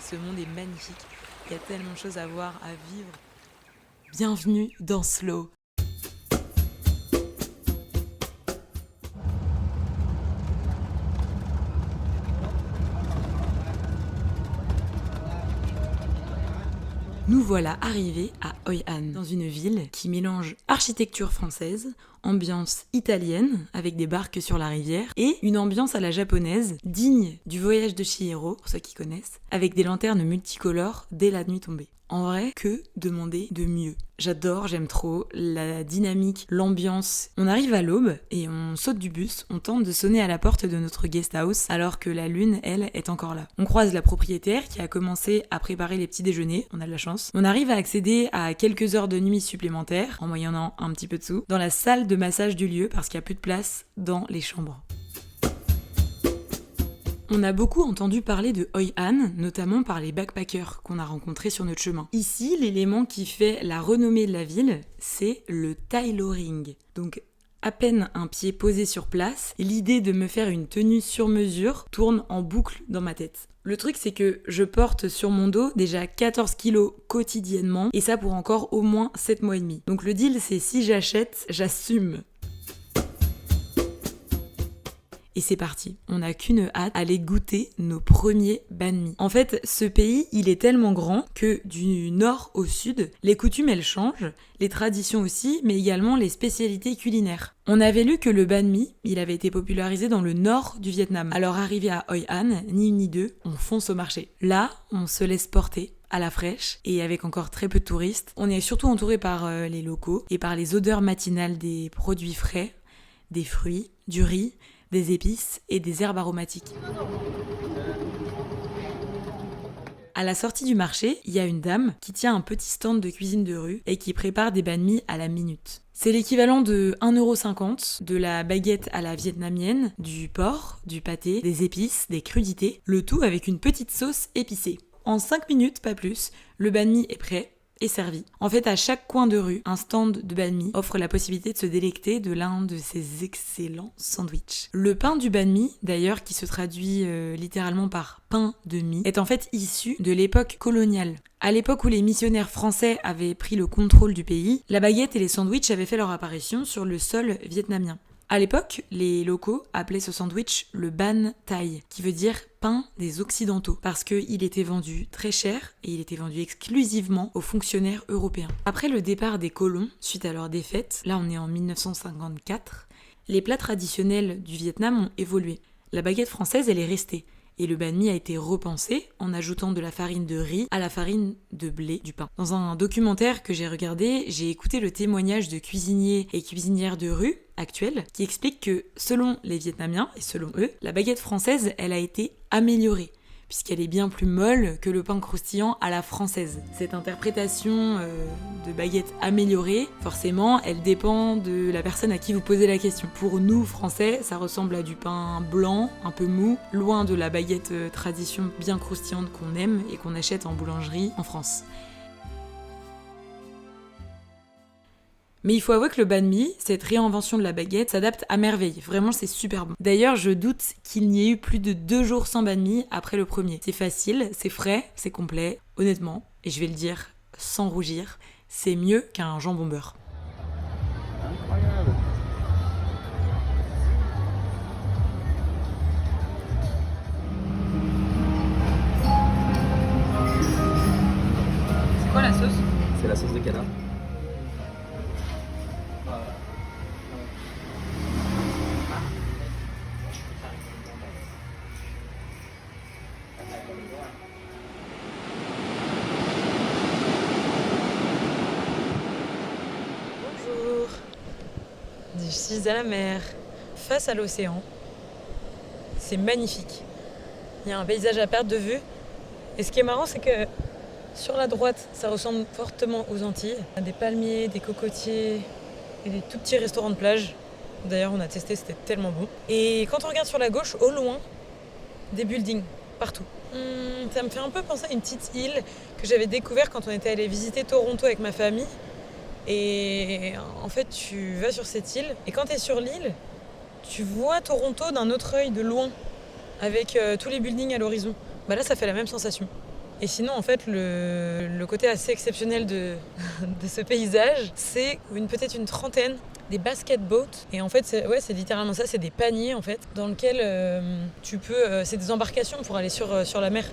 ce monde est magnifique. Il y a tellement de choses à voir, à vivre. Bienvenue dans Slow. Nous voilà arrivés à Hoi An, dans une ville qui mélange architecture française, ambiance italienne, avec des barques sur la rivière, et une ambiance à la japonaise, digne du voyage de Chihiro, pour ceux qui connaissent, avec des lanternes multicolores dès la nuit tombée. En vrai, que demander de mieux? J'adore, j'aime trop la dynamique, l'ambiance. On arrive à l'aube et on saute du bus, on tente de sonner à la porte de notre guest house alors que la lune, elle, est encore là. On croise la propriétaire qui a commencé à préparer les petits déjeuners, on a de la chance. On arrive à accéder à quelques heures de nuit supplémentaires, en moyennant un petit peu de sous, dans la salle de massage du lieu parce qu'il n'y a plus de place dans les chambres. On a beaucoup entendu parler de Hoi An, notamment par les backpackers qu'on a rencontrés sur notre chemin. Ici, l'élément qui fait la renommée de la ville, c'est le tailoring. Donc, à peine un pied posé sur place, l'idée de me faire une tenue sur mesure tourne en boucle dans ma tête. Le truc, c'est que je porte sur mon dos déjà 14 kilos quotidiennement, et ça pour encore au moins 7 mois et demi. Donc le deal, c'est si j'achète, j'assume. Et c'est parti, on n'a qu'une hâte à aller goûter nos premiers banh mi. En fait, ce pays, il est tellement grand que du nord au sud, les coutumes elles changent, les traditions aussi, mais également les spécialités culinaires. On avait lu que le banh mi, il avait été popularisé dans le nord du Vietnam. Alors arrivé à Hoi An, ni une ni deux, on fonce au marché. Là, on se laisse porter à la fraîche et avec encore très peu de touristes. On est surtout entouré par les locaux et par les odeurs matinales des produits frais, des fruits, du riz, des épices et des herbes aromatiques. À la sortie du marché, il y a une dame qui tient un petit stand de cuisine de rue et qui prépare des banh mi à la minute. C'est l'équivalent de 1,50 €, de la baguette à la vietnamienne, du porc, du pâté, des épices, des crudités, le tout avec une petite sauce épicée. En 5 minutes, pas plus, le banh mi est prêt et servi. En fait, à chaque coin de rue, un stand de banh mi offre la possibilité de se délecter de l'un de ces excellents sandwichs. Le pain du banh mi, d'ailleurs, qui se traduit littéralement par pain de mie, est en fait issu de l'époque coloniale. À l'époque où les missionnaires français avaient pris le contrôle du pays, la baguette et les sandwichs avaient fait leur apparition sur le sol vietnamien. À l'époque, les locaux appelaient ce sandwich le ban thai, qui veut dire pain des occidentaux, parce qu'il était vendu très cher et il était vendu exclusivement aux fonctionnaires européens. Après le départ des colons, suite à leur défaite, là on est en 1954, les plats traditionnels du Vietnam ont évolué. La baguette française, elle est restée. Et le banh mi a été repensé en ajoutant de la farine de riz à la farine de blé du pain. Dans un documentaire que j'ai regardé, j'ai écouté le témoignage de cuisiniers et cuisinières de rue actuels qui expliquent que selon les Vietnamiens et selon eux, la baguette française, elle a été améliorée puisqu'elle est bien plus molle que le pain croustillant à la française. Cette interprétation de baguette améliorée, forcément, elle dépend de la personne à qui vous posez la question. Pour nous, Français, ça ressemble à du pain blanc, un peu mou, loin de la baguette tradition bien croustillante qu'on aime et qu'on achète en boulangerie en France. Mais il faut avouer que le banh mi, cette réinvention de la baguette, s'adapte à merveille. Vraiment, c'est super bon. D'ailleurs, je doute qu'il n'y ait eu plus de 2 jours sans banh mi après le premier. C'est facile, c'est frais, c'est complet. Honnêtement, et je vais le dire sans rougir, c'est mieux qu'un jambon beurre. Incroyable. C'est quoi la sauce ? C'est la sauce de canard. Bonjour. Je suis à la mer, face à l'océan. C'est magnifique. Il y a un paysage à perte de vue. Et ce qui est marrant, c'est que sur la droite, ça ressemble fortement aux Antilles. Il y a des palmiers, des cocotiers et des tout petits restaurants de plage. D'ailleurs, on a testé, c'était tellement bon. Et quand on regarde sur la gauche, au loin, des buildings partout. Ça me fait un peu penser à une petite île que j'avais découvert quand on était allé visiter Toronto avec ma famille. Et en fait, tu vas sur cette île et quand tu es sur l'île, tu vois Toronto d'un autre œil de loin avec tous les buildings à l'horizon. Bah là, ça fait la même sensation. Et sinon, en fait, le côté assez exceptionnel de ce paysage, c'est peut-être une trentaine des basket boats. Et en fait, c'est littéralement ça, c'est des paniers en fait, dans lesquels tu peux. C'est des embarcations pour aller sur la mer.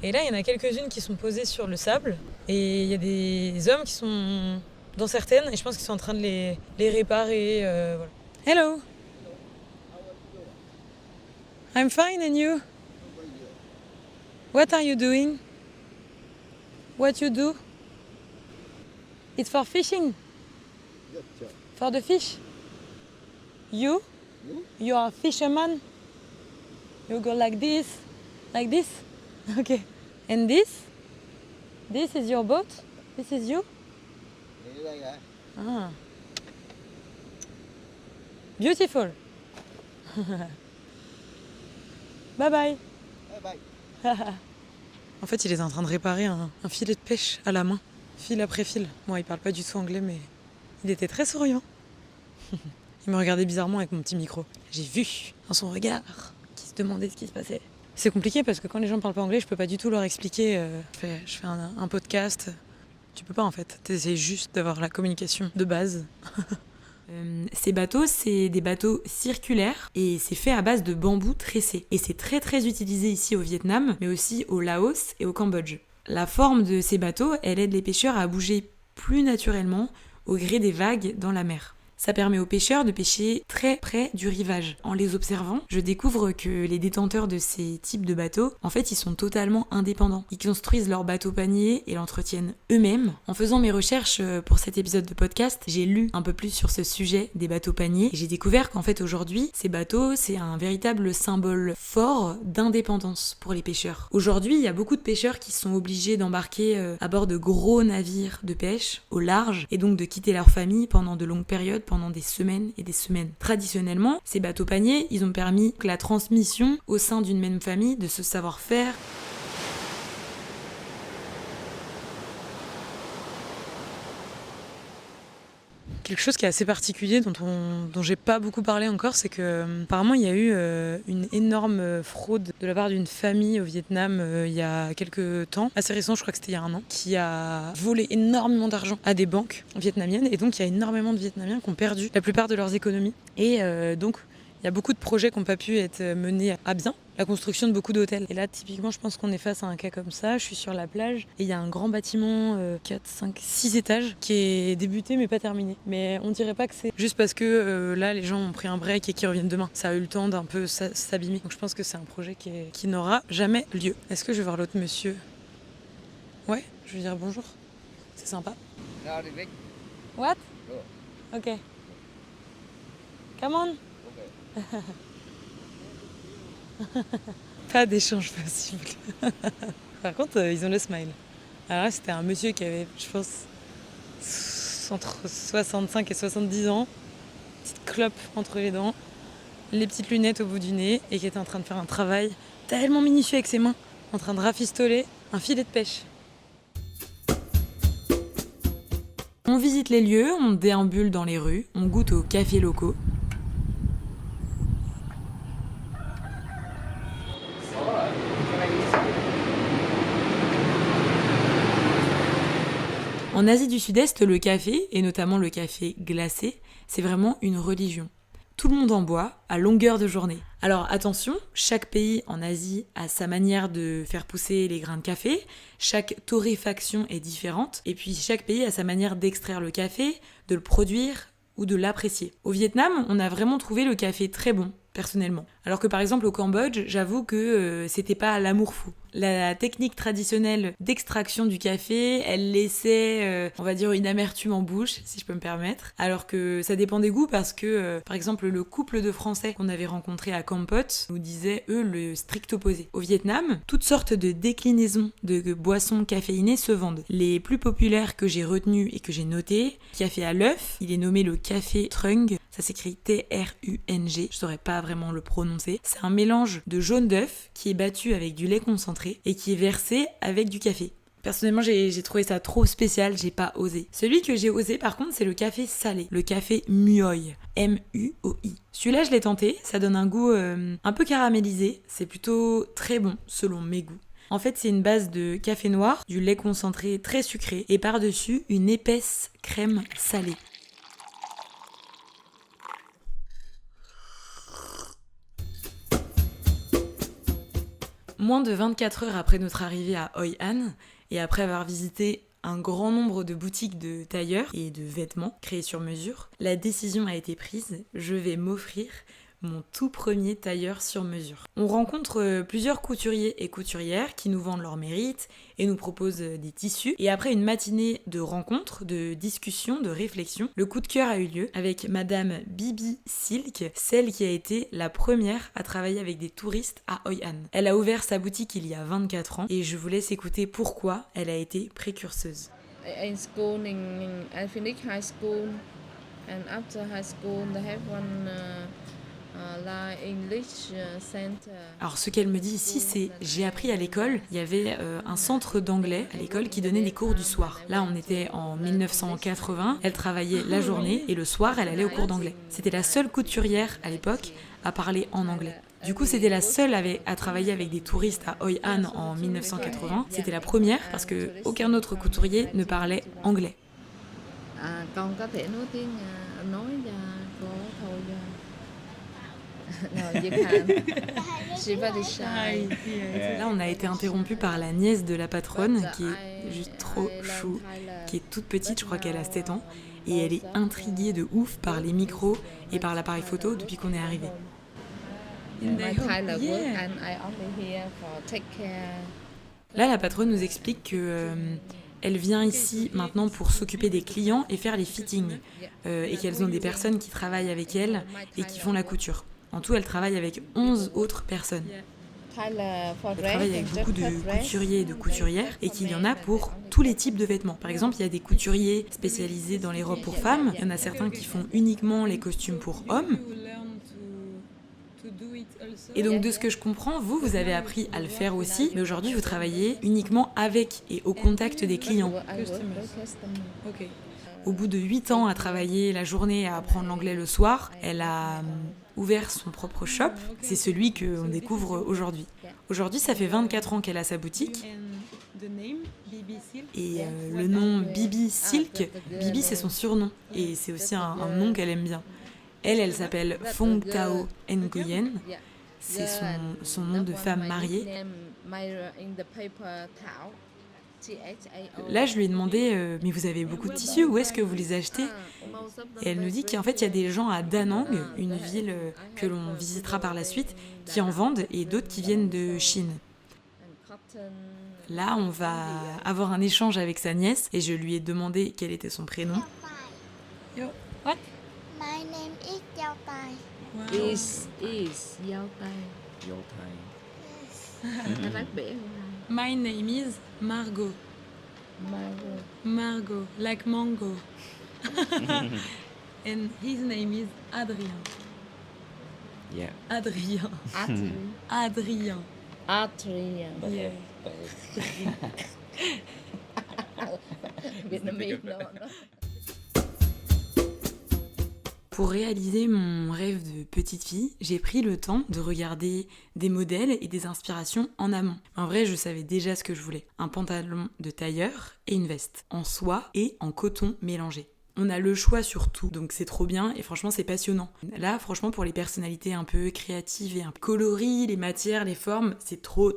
Et là, il y en a quelques-unes qui sont posées sur le sable. Et il y a des hommes qui sont dans certaines, et je pense qu'ils sont en train de les réparer. Voilà. Hello! I'm fine, and you? What are you doing? What you do? It's for fishing. For the fish. You? You are a fisherman. You go like this. Okay. And this? This is your boat? This is you? Ah. Beautiful. Bye bye. Bye bye. En fait, il est en train de réparer un filet de pêche à la main, fil après fil. Bon, il parle pas du tout anglais, mais il était très souriant. Il me regardait bizarrement avec mon petit micro. J'ai vu dans son regard qu'il se demandait ce qui se passait. C'est compliqué parce que quand les gens parlent pas anglais, je peux pas du tout leur expliquer. Je fais un podcast. Tu peux pas en fait. T'essaies juste d'avoir la communication de base. Ces bateaux, c'est des bateaux circulaires et c'est fait à base de bambou tressé. Et c'est très très utilisé ici au Vietnam, mais aussi au Laos et au Cambodge. La forme de ces bateaux, elle aide les pêcheurs à bouger plus naturellement au gré des vagues dans la mer. Ça permet aux pêcheurs de pêcher très près du rivage. En les observant, je découvre que les détenteurs de ces types de bateaux, en fait, ils sont totalement indépendants. Ils construisent leur bateau panier et l'entretiennent eux-mêmes. En faisant mes recherches pour cet épisode de podcast, j'ai lu un peu plus sur ce sujet des bateaux paniers et j'ai découvert qu'en fait aujourd'hui, ces bateaux, c'est un véritable symbole fort d'indépendance pour les pêcheurs. Aujourd'hui, il y a beaucoup de pêcheurs qui sont obligés d'embarquer à bord de gros navires de pêche au large et donc de quitter leur famille pendant de longues périodes, pendant des semaines et des semaines. Traditionnellement, ces bateaux paniers, ils ont permis que la transmission au sein d'une même famille de ce savoir-faire quelque chose qui est assez particulier, dont j'ai pas beaucoup parlé encore, c'est que apparemment il y a eu une énorme fraude de la part d'une famille au Vietnam il y a quelques temps, assez récent, je crois que c'était il y a un an, qui a volé énormément d'argent à des banques vietnamiennes, et donc il y a énormément de Vietnamiens qui ont perdu la plupart de leurs économies. Et donc il y a beaucoup de projets qui n'ont pas pu être menés à bien. La construction de beaucoup d'hôtels. Et là, typiquement, je pense qu'on est face à un cas comme ça. Je suis sur la plage et il y a un grand bâtiment, 4, 5, 6 étages, qui est débuté mais pas terminé. Mais on dirait pas que c'est juste parce que là, les gens ont pris un break et qu'ils reviennent demain. Ça a eu le temps d'un peu s'abîmer. Donc je pense que c'est un projet qui n'aura jamais lieu. Est-ce que je vais voir l'autre monsieur? Ouais, je vais dire bonjour. C'est sympa. What? Ok. Come on. Pas d'échange possible. Par contre, ils ont le smile. Alors là, c'était un monsieur qui avait, je pense, entre 65 et 70 ans, petite clope entre les dents, les petites lunettes au bout du nez, et qui était en train de faire un travail tellement minutieux avec ses mains, en train de rafistoler un filet de pêche. On visite les lieux, on déambule dans les rues, on goûte aux cafés locaux. En Asie du Sud-Est, le café, et notamment le café glacé, c'est vraiment une religion. Tout le monde en boit, à longueur de journée. Alors attention, chaque pays en Asie a sa manière de faire pousser les grains de café, chaque torréfaction est différente, et puis chaque pays a sa manière d'extraire le café, de le produire ou de l'apprécier. Au Vietnam, on a vraiment trouvé le café très bon, personnellement. Alors que par exemple au Cambodge, j'avoue que c'était pas l'amour fou. La technique traditionnelle d'extraction du café, elle laissait, on va dire, une amertume en bouche, si je peux me permettre. Alors que ça dépend des goûts parce que, par exemple, le couple de Français qu'on avait rencontré à Kampot nous disait, eux, le strict opposé. Au Vietnam, toutes sortes de déclinaisons de boissons caféinées se vendent. Les plus populaires que j'ai retenues et que j'ai notées, café à l'œuf, il est nommé le café Trung, ça s'écrit T-R-U-N-G, je saurais pas vraiment le prononcer. C'est un mélange de jaune d'œuf qui est battu avec du lait concentré et qui est versé avec du café. Personnellement, j'ai trouvé ça trop spécial, j'ai pas osé. Celui que j'ai osé par contre, c'est le café salé, le café Muoi, M-U-O-I. Celui-là, je l'ai tenté, ça donne un goût un peu caramélisé, c'est plutôt très bon selon mes goûts. En fait, c'est une base de café noir, du lait concentré très sucré et par-dessus une épaisse crème salée. Moins de 24 heures après notre arrivée à Hoi An, et après avoir visité un grand nombre de boutiques de tailleurs et de vêtements créés sur mesure, la décision a été prise, je vais m'offrir mon tout premier tailleur sur mesure. On rencontre plusieurs couturiers et couturières qui nous vendent leurs mérites et nous proposent des tissus. Et après une matinée de rencontres, de discussions, de réflexions, le coup de cœur a eu lieu avec Madame Bibi Silk, celle qui a été la première à travailler avec des touristes à Hoi An. Elle a ouvert sa boutique il y a 24 ans et je vous laisse écouter pourquoi elle a été précurseuse. In school, I finished high school, and after high school, they have one English center. Alors ce qu'elle me dit ici, c'est j'ai appris à l'école, il y avait un centre d'anglais à l'école qui donnait des cours du soir. Là on était en 1980, elle travaillait la journée et le soir elle allait au cours d'anglais. C'était la seule couturière à l'époque à parler en anglais. Du coup, c'était la seule à travailler avec des touristes à Hoi An en 1980. C'était la première parce qu'aucun autre couturier ne parlait anglais. Con có thể nói tiếng nói cho cô thôi. No, you can. She's very shy. Là, on a été interrompu par la nièce de la patronne qui est juste trop chou, qui est toute petite, je crois qu'elle a 7 ans, et elle est intriguée de ouf par les micros et par l'appareil photo depuis qu'on est arrivé. Là, la patronne nous explique que elle vient ici maintenant pour s'occuper des clients et faire les fittings, et qu'elles ont des personnes qui travaillent avec elle et qui font la couture. En tout, elle travaille avec 11 autres personnes. Elle travaille avec beaucoup de couturiers et de couturières et qu'il y en a pour tous les types de vêtements. Par exemple, il y a des couturiers spécialisés dans les robes pour femmes, il y en a certains qui font uniquement les costumes pour hommes. Et donc de ce que je comprends, vous avez appris à le faire aussi, mais aujourd'hui vous travaillez uniquement avec et au contact des clients. Au bout de 8 ans à travailler la journée et à apprendre l'anglais le soir, elle a ouvert son propre shop. C'est celui qu'on découvre aujourd'hui. Aujourd'hui, ça fait 24 ans qu'elle a sa boutique. Et le nom Bibi Silk, Bibi c'est son surnom. Et c'est aussi un nom qu'elle aime bien. Elle s'appelle Fong Tao Nguyen. C'est son nom de femme mariée. Là, je lui ai demandé mais vous avez beaucoup de tissus, où est-ce que vous les achetez? Et elle nous dit qu'en fait, il y a des gens à Da Nang, une ville que l'on visitera par la suite, qui en vendent et d'autres qui viennent de Chine. Là, on va avoir un échange avec sa nièce et je lui ai demandé quel était son prénom. What? My name is Yao Tai. Wow. Is Yao Tai. Yao Tai. Nó rất biển. My name is Margot. Margot, like mango. And his name is Adrien. Yeah. Adrien. Adrien. Yeah. Vietnamese, no. Pour réaliser mon rêve de petite fille, j'ai pris le temps de regarder des modèles et des inspirations en amont. En vrai, je savais déjà ce que je voulais. Un pantalon de tailleur et une veste, en soie et en coton mélangé. On a le choix sur tout, donc c'est trop bien et franchement c'est passionnant. Là, franchement, pour les personnalités un peu créatives et un peu coloris, les matières, les formes, c'est trop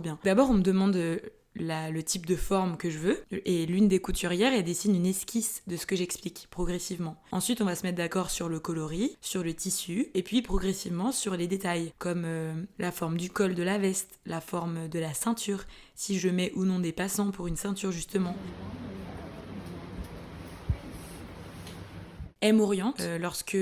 bien. D'abord, on me demande le type de forme que je veux et l'une des couturières elle dessine une esquisse de ce que j'explique progressivement. Ensuite on va se mettre d'accord sur le coloris, sur le tissu et puis progressivement sur les détails comme la forme du col de la veste, la forme de la ceinture, si je mets ou non des passants pour une ceinture justement. Elle m'oriente lorsque,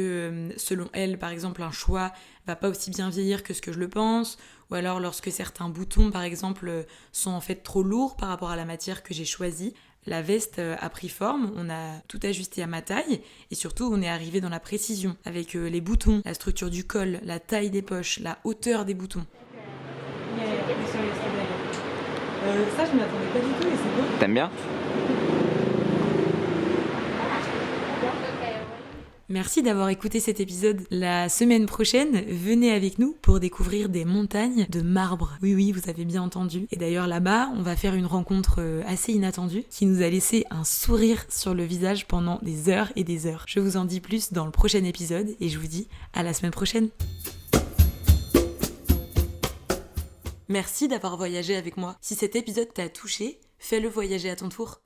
selon elle, par exemple, un choix va pas aussi bien vieillir que ce que je le pense, ou alors lorsque certains boutons, par exemple, sont en fait trop lourds par rapport à la matière que j'ai choisie. La veste a pris forme, on a tout ajusté à ma taille, et surtout on est arrivé dans la précision, avec les boutons, la structure du col, la taille des poches, la hauteur des boutons. Ça, je m'y attendais pas du tout, et c'est bon. T'aimes bien? Merci d'avoir écouté cet épisode. La semaine prochaine, venez avec nous pour découvrir des montagnes de marbre. Oui, vous avez bien entendu. Et d'ailleurs là-bas, on va faire une rencontre assez inattendue qui nous a laissé un sourire sur le visage pendant des heures et des heures. Je vous en dis plus dans le prochain épisode et je vous dis à la semaine prochaine. Merci d'avoir voyagé avec moi. Si cet épisode t'a touché, fais-le voyager à ton tour.